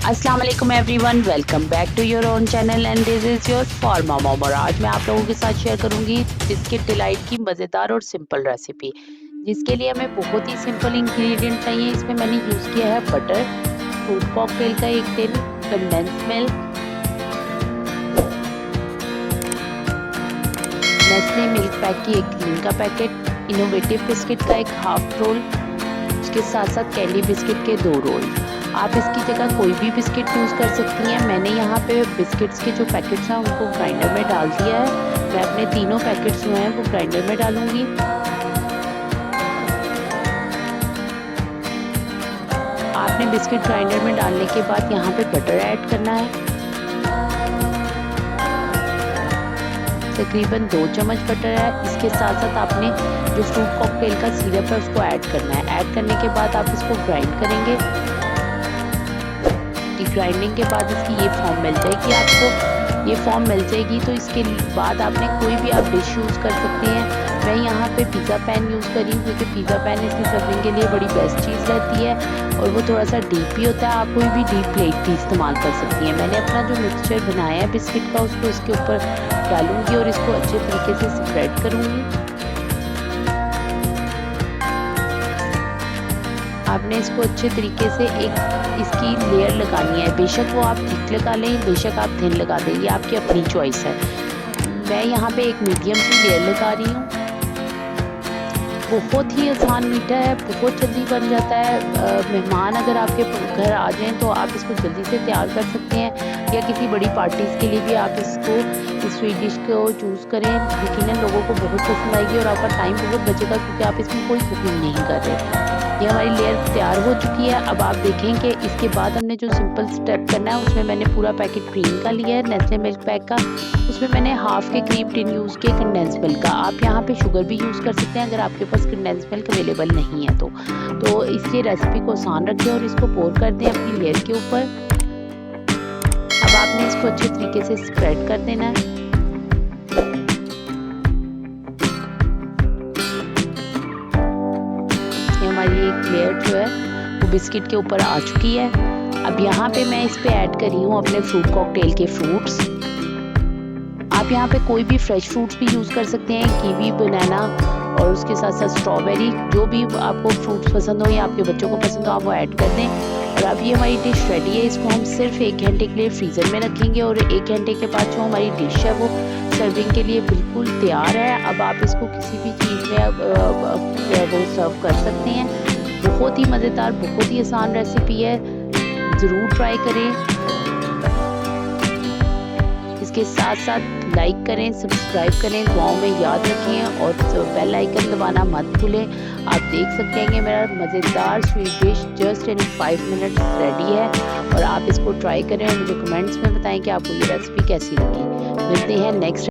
अस्सलाम वालेकुम everyone, welcome back to your own channel and this is your pharma mom. और आज मैं आप लोगों के साथ शेयर करूंगी बिस्किट डिलाइट की मज़ेदार और सिंपल रेसिपी, जिसके लिए हमें बहुत ही सिंपल इंग्रेडिएंट चाहिए। इसमें मैंने यूज़ किया है बटर, फ्रूट कॉकटेल का 1 tin, condense milk, Nestle milk pack की 1 क्रीम का पैकेट, इनोवेटिव बिस्किट का 1 हाफ रोल, उसके साथ साथ कैंडी बिस्किट के 2 रोल। आप इसकी जगह कोई भी बिस्किट यूज़ कर सकती हैं। मैंने यहाँ पे बिस्किट्स के जो पैकेट्स हैं उनको ग्राइंडर में डाल दिया है। मैं अपने तीनों पैकेट्स जो हैं वो ग्राइंडर में डालूंगी। आपने बिस्किट ग्राइंडर में डालने के बाद यहाँ पे बटर ऐड करना है। तकरीबन 2 चम्मच बटर है। इसके साथ साथ आपने जो फ्रूट कॉकटेल का सिरप है उसको ऐड करना है। ऐड करने के बाद आप इसको ग्राइंड करेंगे। ग्राइंडिंग के बाद इसकी ये फॉर्म मिल जाएगी। आपको ये फॉर्म मिल जाएगी तो इसके बाद आपने कोई भी आप डिश यूज़ कर सकते हैं। मैं यहाँ पे पिज़्ज़ा पैन यूज़ करी हूँ क्योंकि पिज़्ज़ा पैन इसकी सर्विंग के लिए बड़ी बेस्ट चीज़ रहती है और वो थोड़ा सा डीप भी होता है। आप कोई भी डीप प्लेट भी इस्तेमाल कर सकती हैं। मैंने अपना जो मिक्सचर बनाया है बिस्किट का उसको इसके ऊपर डालूँगी और इसको अच्छे तरीके से स्प्रेड करूँगी। आपने इसको अच्छे तरीके से एक इसकी लेयर लगानी है। बेशक वो आप थिक लगा लें, बेशक आप थिन लगा दें, ये आपकी अपनी चॉइस है। मैं यहाँ पे एक मीडियम सी लेयर लगा रही हूँ। बहुत ही आसान मीठा है, बहुत जल्दी बन जाता है। मेहमान अगर आपके घर आ जाएं तो आप इसको जल्दी से तैयार कर सकते हैं या किसी बड़ी पार्टीज़ के लिए भी आप इसको इस स्वीट डिश को चूज़ करें। यकीनन लोगों को बहुत पसंद आएगी और आपका टाइम बहुत बचेगा क्योंकि आप इसमें कोई कुकिंग नहीं कर रहे। ये हमारी लेयर तैयार हो चुकी है। अब आप देखें कि इसके बाद हमने जो सिंपल स्टेप करना है उसमें मैंने पूरा पैकेट क्रीम का लिया है, नेस्ले मिल्क पैक का। उसमें मैंने हाफ के क्रीम टिन यूज़ किया कंडेंस मिल्क का। आप यहाँ पे शुगर भी यूज़ कर सकते हैं अगर आपके पास कंडेंस मिल्क अवेलेबल नहीं है तो इसलिए रेसिपी को आसान रखें और इसको पोर कर दें अपनी लेयर के ऊपर। अब आपने इसको अच्छे तरीके से स्प्रेड कर देना है। हमारी एक लेयर जो है वो बिस्किट के ऊपर आ चुकी है। अब यहाँ पे मैं इस पे ऐड कर रही हूँ अपने फ्रूट कॉकटेल के फ्रूट्स। आप यहाँ पे कोई भी फ्रेश फ्रूट्स भी यूज़ कर सकते हैं, कीवी, बनाना और उसके साथ साथ स्ट्रॉबेरी, जो भी आपको फ्रूट्स पसंद हो या आपके बच्चों को पसंद हो आप वो ऐड कर दें। और अब ये हमारी डिश रेडी है। इसको हम सिर्फ 1 घंटे के लिए फ्रीज़र में रखेंगे और 1 घंटे के बाद जो हमारी डिश है वो सर्विंग के लिए बिल्कुल तैयार है। अब आप इसको किसी भी चीज़ में वो सर्व कर सकते हैं। बहुत ही मज़ेदार, बहुत ही आसान रेसिपी है, ज़रूर ट्राई करें। इसके साथ साथ लाइक करें, सब्सक्राइब करें, दुआओं में याद रखें और बेल आइकन दबाना मत भूलें। आप देख सकते हैं कि मेरा मज़ेदार sweet dish just in 5 minutes ready है और आप इसको ट्राई करें और मुझे कमेंट्स में बताएं कि आपको ये रेसिपी कैसी लगी। मिलते हैं नेक्स्ट